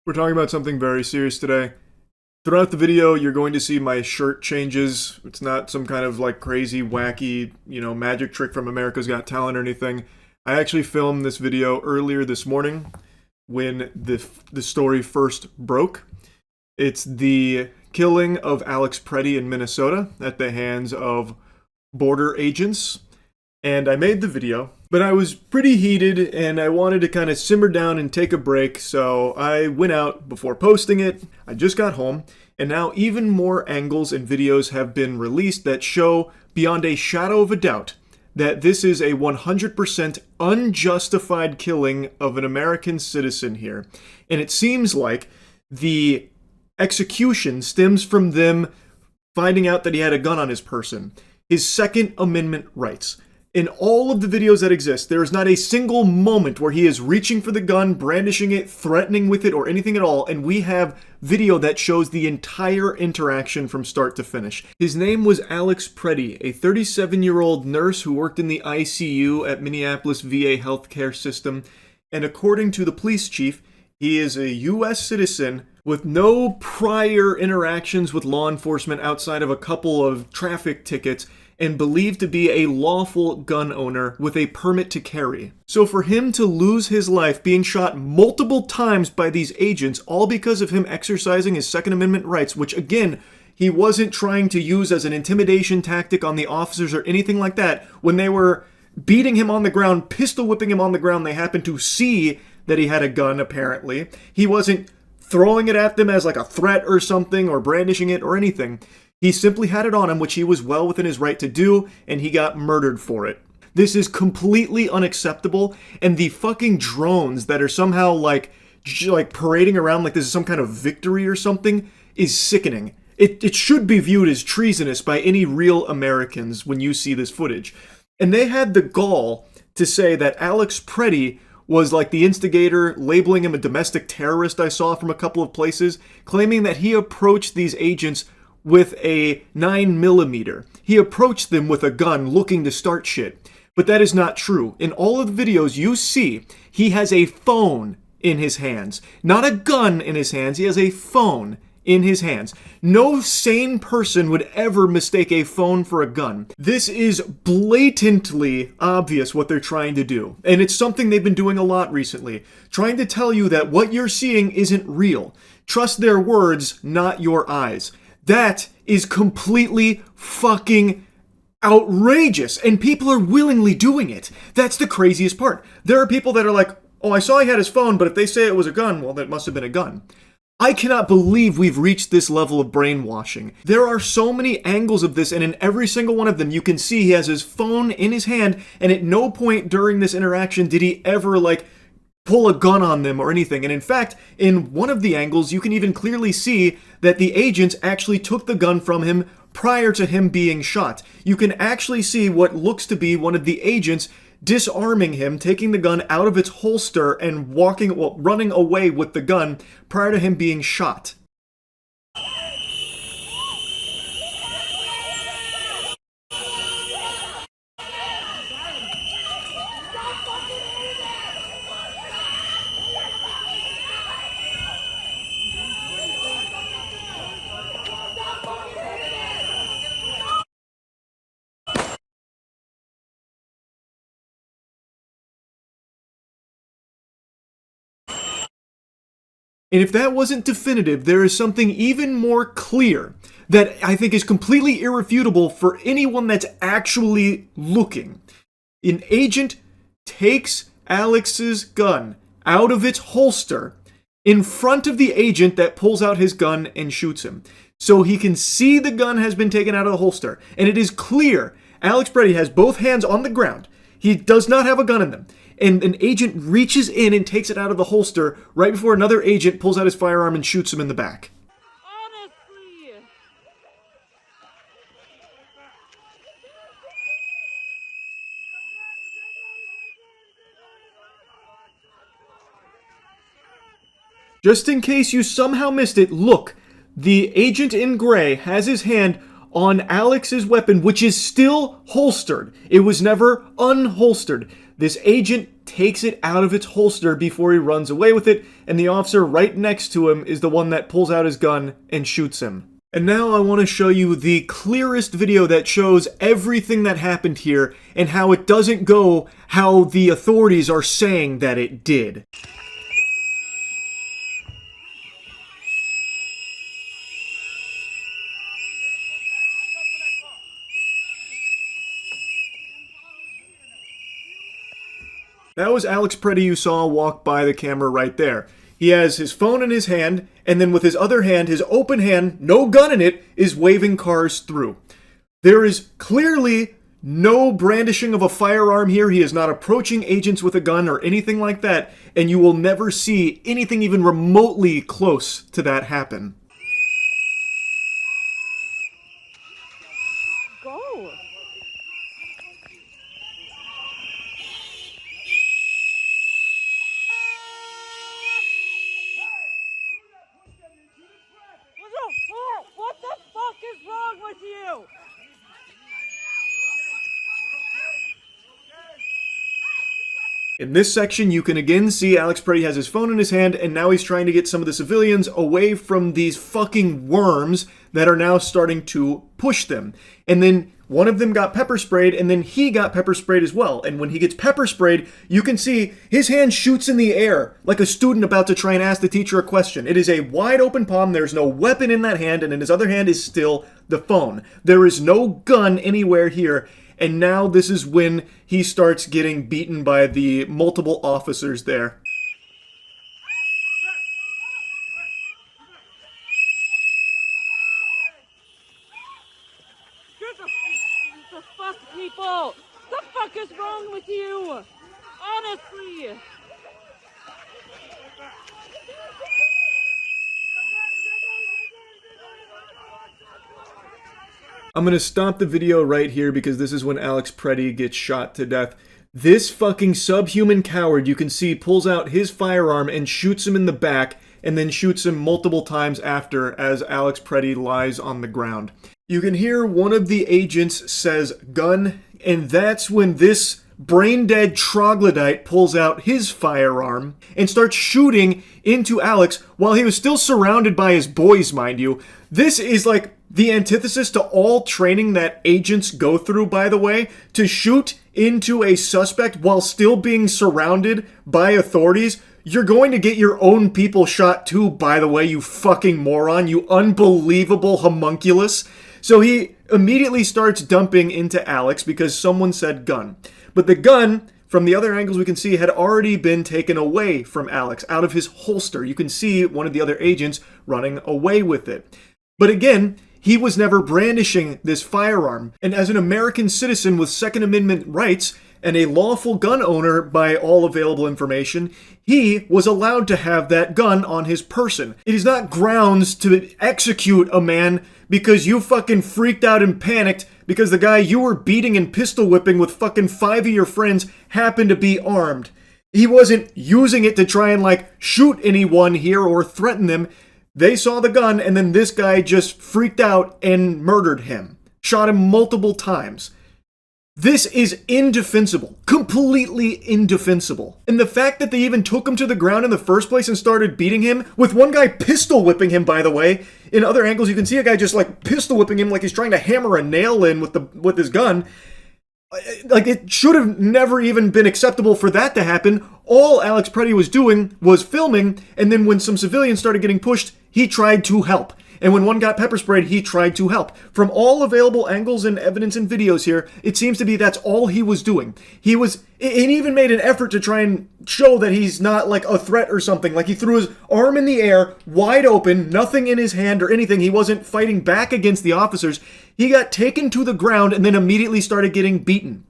We're talking about something very serious today. Throughout the video, you're going to see my shirt changes. It's not some kind of like crazy, wacky, magic trick from America's Got Talent or anything. I actually filmed this video earlier this morning when the story first broke. It's the killing of Alex Preddy in Minnesota at the hands of border agents. And I made the video, but I was pretty heated and I wanted to kind of simmer down and take a break, so I went out before posting it. I just got home, and now even more angles and videos have been released that show beyond a shadow of a doubt that this is a 100% unjustified killing of an American citizen here. And it seems like the execution stems from them finding out that he had a gun on his person. His Second Amendment rights. In all of the videos that exist, there is not a single moment where he is reaching for the gun, brandishing it, threatening with it, or anything at all, and we have video that shows the entire interaction from start to finish. His name was Alex Preddy, a 37-year-old nurse who worked in the ICU at Minneapolis VA healthcare system, and according to the police chief, he is a U.S. citizen with no prior interactions with law enforcement outside of a couple of traffic tickets, and believed to be a lawful gun owner with a permit to carry. So for him to lose his life being shot multiple times by these agents, all because of him exercising his Second Amendment rights, which again, he wasn't trying to use as an intimidation tactic on the officers or anything like that. When they were beating him on the ground, pistol whipping him on the ground, they happened to see that he had a gun, apparently. He wasn't throwing it at them as like a threat or something, or brandishing it or anything. He simply had it on him, which he was well within his right to do, and he got murdered for it. This is completely unacceptable, and the fucking drones that are somehow like parading around like this is some kind of victory or something is sickening. It should be viewed as treasonous by any real Americans when you see this footage. And they had the gall to say that Alex Preddy was like the instigator, labeling him a domestic terrorist I saw from a couple of places, claiming that he approached these agents with a 9mm. He approached them with a gun looking to start shit. But that is not true. In all of the videos you see, he has a phone in his hands. Not a gun in his hands, he has a phone in his hands. No sane person would ever mistake a phone for a gun. This is blatantly obvious what they're trying to do. And it's something they've been doing a lot recently. Trying to tell you that what you're seeing isn't real. Trust their words, not your eyes. That is completely fucking outrageous, and people are willingly doing it. That's the craziest part. There are people that are like, oh, I saw he had his phone, but if they say it was a gun, well, that must have been a gun. I cannot believe we've reached this level of brainwashing. There are so many angles of this, and in every single one of them, you can see he has his phone in his hand, and at no point during this interaction did he ever, pull a gun on them or anything. And in fact, in one of the angles, you can even clearly see that the agents actually took the gun from him prior to him being shot. You can actually see what looks to be one of the agents disarming him, taking the gun out of its holster and running away with the gun prior to him being shot. And if that wasn't definitive, there is something even more clear that I think is completely irrefutable for anyone that's actually looking. An agent takes Alex's gun out of its holster in front of the agent that pulls out his gun and shoots him. So he can see the gun has been taken out of the holster. And it is clear Alex Preddy has both hands on the ground. He does not have a gun in them. And an agent reaches in and takes it out of the holster right before another agent pulls out his firearm and shoots him in the back. Honestly. Just in case you somehow missed it, look, the agent in gray has his hand on Alex's weapon, which is still holstered. It was never unholstered. This agent takes it out of its holster before he runs away with it, and the officer right next to him is the one that pulls out his gun and shoots him. And now I want to show you the clearest video that shows everything that happened here and how it doesn't go how the authorities are saying that it did. That was Alex Preddy you saw walk by the camera right there. He has his phone in his hand, and then with his other hand, his open hand, no gun in it, is waving cars through. There is clearly no brandishing of a firearm here. He is not approaching agents with a gun or anything like that, and you will never see anything even remotely close to that happen. Go. What the fuck is wrong with you? In this section, you can again see Alex Preddy has his phone in his hand, and now he's trying to get some of the civilians away from these fucking worms that are now starting to push them. And then one of them got pepper sprayed, and then he got pepper sprayed as well. And when he gets pepper sprayed, you can see his hand shoots in the air like a student about to try and ask the teacher a question. It is a wide open palm. There's no weapon in that hand, and in his other hand is still the phone. There is no gun anywhere here. And now this is when he starts getting beaten by the multiple officers there. The fuck, people? The fuck is wrong with you? Honestly. I'm gonna stop the video right here because this is when Alex Preddy gets shot to death. This fucking subhuman coward, you can see, pulls out his firearm and shoots him in the back, and then shoots him multiple times after as Alex Preddy lies on the ground. You can hear one of the agents says gun, and that's when this brain-dead troglodyte pulls out his firearm and starts shooting into Alex while he was still surrounded by his boys, mind you. This is like the antithesis to all training that agents go through, by the way, to shoot into a suspect while still being surrounded by authorities. You're going to get your own people shot too, by the way, you fucking moron, you unbelievable homunculus. So he immediately starts dumping into Alex because someone said gun. But the gun, from the other angles we can see, had already been taken away from Alex, out of his holster. You can see one of the other agents running away with it. But again, he was never brandishing this firearm. And as an American citizen with Second Amendment rights and a lawful gun owner by all available information, he was allowed to have that gun on his person. It is not grounds to execute a man because you fucking freaked out and panicked because the guy you were beating and pistol whipping with fucking 5 of your friends happened to be armed. He wasn't using it to try and like shoot anyone here or threaten them. They saw the gun, and then this guy just freaked out and murdered him. Shot him multiple times. This is indefensible. Completely indefensible. And the fact that they even took him to the ground in the first place and started beating him, with one guy pistol whipping him, by the way. In other angles, you can see a guy just like pistol whipping him like he's trying to hammer a nail in with his gun. Like, it should have never even been acceptable for that to happen. All Alex Preddy was doing was filming, and then when some civilians started getting pushed, he tried to help. And when one got pepper sprayed, he tried to help. From all available angles and evidence and videos here, it seems to be that's all he was doing. He even made an effort to try and show that he's not like a threat or something. Like, he threw his arm in the air, wide open, nothing in his hand or anything. He wasn't fighting back against the officers. He got taken to the ground and then immediately started getting beaten.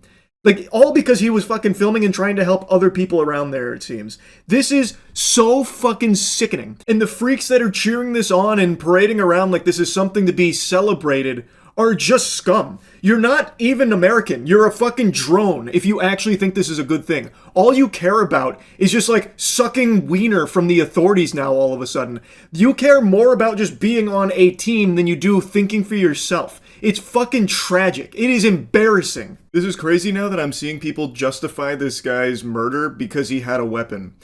Like, all because he was fucking filming and trying to help other people around there, it seems. This is so fucking sickening. And the freaks that are cheering this on and parading around like this is something to be celebrated are just scum. You're not even American. You're a fucking drone if you actually think this is a good thing. All you care about is just like sucking wiener from the authorities now all of a sudden. You care more about just being on a team than you do thinking for yourself. It's fucking tragic. It is embarrassing. This is crazy now that I'm seeing people justify this guy's murder because he had a weapon.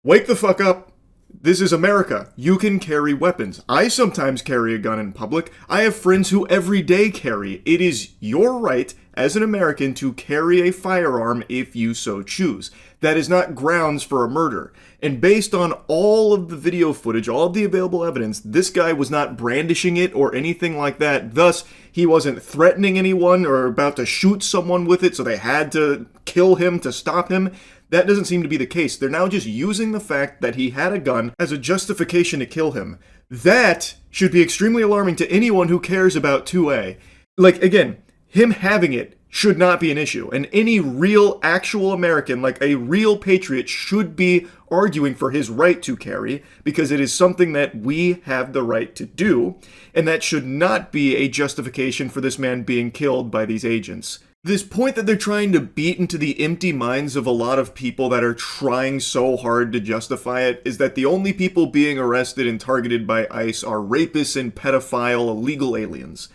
Wake the fuck up. This is America. You can carry weapons. I sometimes carry a gun in public. I have friends who every day carry. It is your right as an American to carry a firearm if you so choose. That is not grounds for a murder. And based on all of the video footage, all of the available evidence, this guy was not brandishing it or anything like that. Thus, he wasn't threatening anyone or about to shoot someone with it, so they had to kill him to stop him. That doesn't seem to be the case. They're now just using the fact that he had a gun as a justification to kill him. That should be extremely alarming to anyone who cares about 2A. Like, again, him having it should not be an issue. And any real, actual American, like a real patriot, should be arguing for his right to carry, because it is something that we have the right to do, and that should not be a justification for this man being killed by these agents. This point that they're trying to beat into the empty minds of a lot of people that are trying so hard to justify it is that the only people being arrested and targeted by ICE are rapists and pedophile illegal aliens,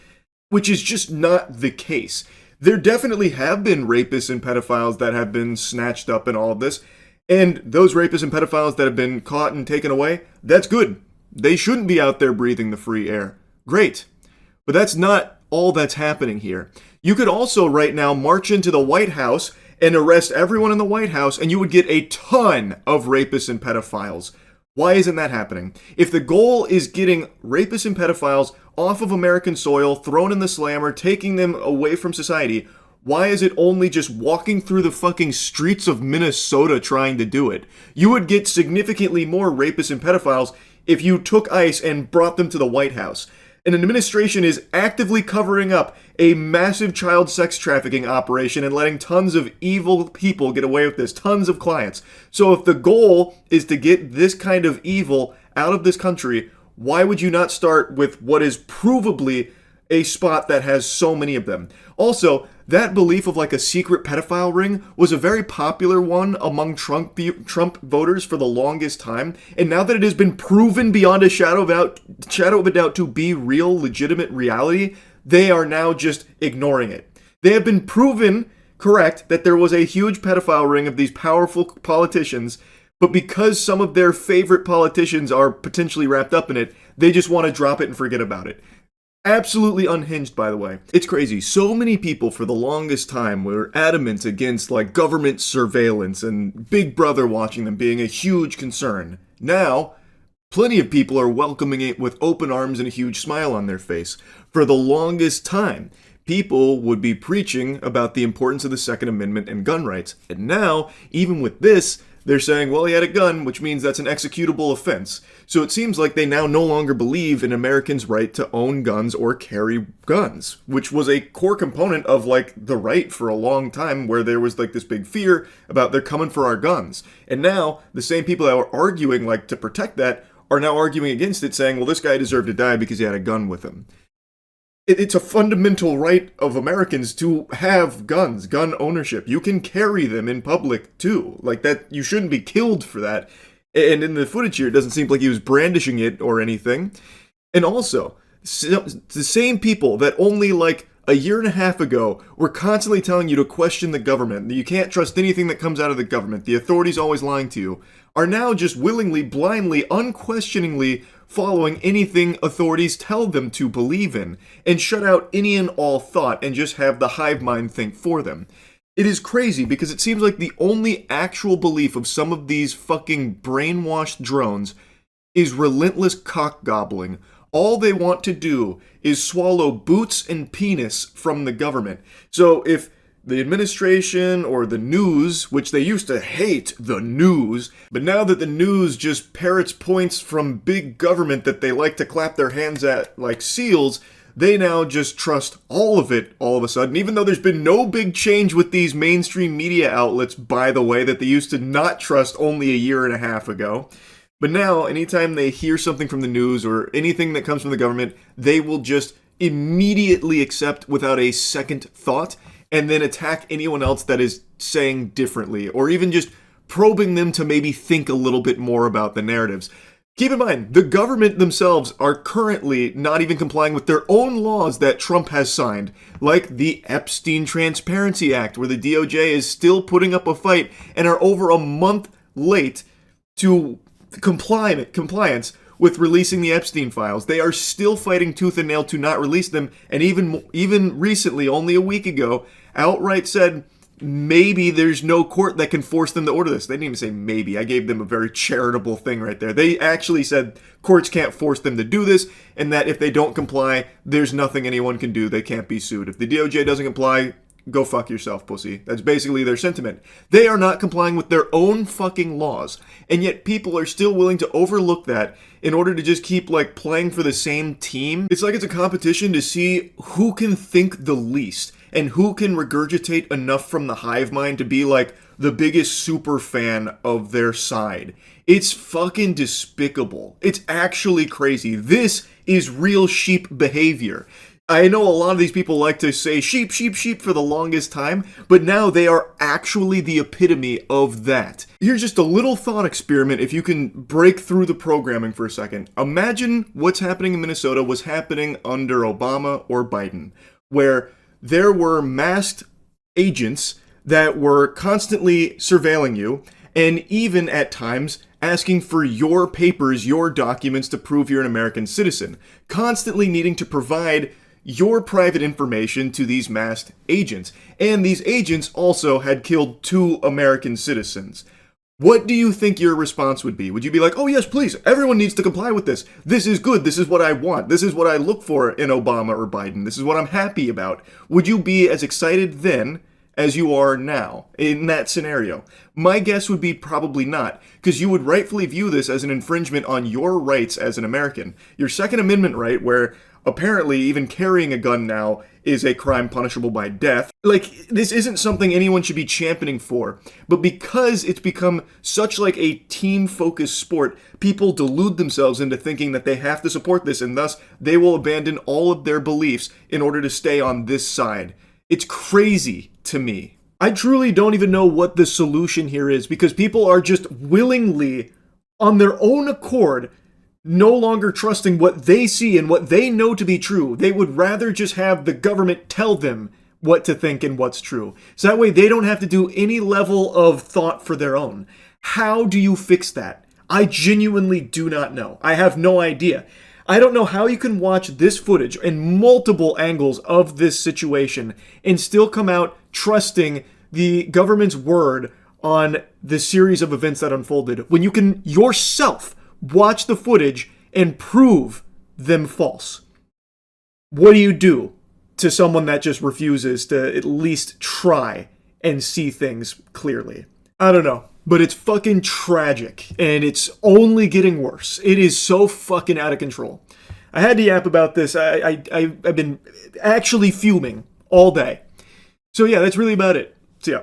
which is just not the case. There definitely have been rapists and pedophiles that have been snatched up in all of this, and those rapists and pedophiles that have been caught and taken away, that's good. They shouldn't be out there breathing the free air. Great. But that's not all that's happening here. You could also right now march into the White House and arrest everyone in the White House, and you would get a ton of rapists and pedophiles. Why isn't that happening? If the goal is getting rapists and pedophiles off of American soil, thrown in the slammer, taking them away from society, why is it only just walking through the fucking streets of Minnesota trying to do it? You would get significantly more rapists and pedophiles if you took ICE and brought them to the White House. An administration is actively covering up a massive child sex trafficking operation and letting tons of evil people get away with this, tons of clients. So if the goal is to get this kind of evil out of this country, why would you not start with what is provably a spot that has so many of them? Also, that belief of like a secret pedophile ring was a very popular one among Trump voters for the longest time. And now that it has been proven beyond a shadow of a doubt to be real, legitimate reality, they are now just ignoring it. They have been proven correct that there was a huge pedophile ring of these powerful politicians, but because some of their favorite politicians are potentially wrapped up in it, they just want to drop it and forget about it. Absolutely unhinged, by the way. It's crazy. So many people for the longest time were adamant against like government surveillance and Big Brother watching them being a huge concern. Now, plenty of people are welcoming it with open arms and a huge smile on their face. For the longest time, people would be preaching about the importance of the Second Amendment and gun rights. And now, even with this, they're saying, well, he had a gun, which means that's an executable offense. So it seems like they now no longer believe in Americans' right to own guns or carry guns, which was a core component of like the right for a long time, where there was like this big fear about they're coming for our guns. And now the same people that were arguing like to protect that are now arguing against it, saying, well, this guy deserved to die because he had a gun with him. It's a fundamental right of Americans to have guns, gun ownership. You can carry them in public too. Like that, you shouldn't be killed for that. And in the footage here, it doesn't seem like he was brandishing it or anything. And also, the same people that only like a year and a half ago were constantly telling you to question the government, that you can't trust anything that comes out of the government, the authorities always lying to you, are now just willingly, blindly, unquestioningly following anything authorities tell them to believe in, and shut out any and all thought and just have the hive mind think for them. It is crazy because it seems like the only actual belief of some of these fucking brainwashed drones is relentless cock gobbling. All they want to do is swallow boots and penis from the government. So if the administration or the news, which they used to hate the news, but now that the news just parrots points from big government that they like to clap their hands at like seals, they now just trust all of it all of a sudden, even though there's been no big change with these mainstream media outlets, by the way, that they used to not trust only a year and a half ago. But now, anytime they hear something from the news or anything that comes from the government, they will just immediately accept without a second thought, and then attack anyone else that is saying differently, or even just probing them to maybe think a little bit more about the narratives. Keep in mind, the government themselves are currently not even complying with their own laws that Trump has signed, like the Epstein Transparency Act, where the DOJ is still putting up a fight and are over a month late to compliance with releasing the Epstein files. They are still fighting tooth and nail to not release them, and even recently, only a week ago, outright said maybe there's no court that can force them to order this. They didn't even say maybe. I gave them a very charitable thing right there. They actually said courts can't force them to do this, and that if they don't comply, there's nothing anyone can do. They can't be sued. If the DOJ doesn't comply, go fuck yourself, pussy. That's basically their sentiment. They are not complying with their own fucking laws, and yet people are still willing to overlook that in order to just keep, like, playing for the same team. It's like it's a competition to see who can think the least and who can regurgitate enough from the hive mind to be, like, the biggest super fan of their side. It's fucking despicable. It's actually crazy. This is real sheep behavior. I know a lot of these people like to say sheep, sheep, sheep for the longest time, but now they are actually the epitome of that. Here's just a little thought experiment if you can break through the programming for a second. Imagine what's happening in Minnesota was happening under Obama or Biden, where there were masked agents that were constantly surveilling you, and even at times asking for your papers, your documents to prove you're an American citizen, constantly needing to provide your private information to these masked agents. And these agents also had killed 2 American citizens. What do you think your response would be? Would you be like, oh yes, please, everyone needs to comply with this. This is good. This is what I want. This is what I look for in Obama or Biden. This is what I'm happy about. Would you be as excited then as you are now in that scenario? My guess would be probably not, because you would rightfully view this as an infringement on your rights as an American. Your Second Amendment right, where apparently even carrying a gun now is a crime punishable by death. Like, this isn't something anyone should be championing for, but because it's become such like a team-focused sport, people delude themselves into thinking that they have to support this, and thus they will abandon all of their beliefs in order to stay on this side. It's crazy to me. I truly don't even know what the solution here is, because people are just willingly, on their own accord, no longer trusting what they see and what they know to be true. They would rather just have the government tell them what to think and what's true. So that way they don't have to do any level of thought for their own. How do you fix that? I genuinely do not know. I have no idea. I don't know how you can watch this footage and multiple angles of this situation and still come out trusting the government's word on the series of events that unfolded when you can yourself watch the footage and prove them false. What do you do to someone that just refuses to at least try and see things clearly? I don't know, but it's fucking tragic, and it's only getting worse. It is so fucking out of control. I had to yap about this. I've been actually fuming all day. So yeah, that's really about it. See ya.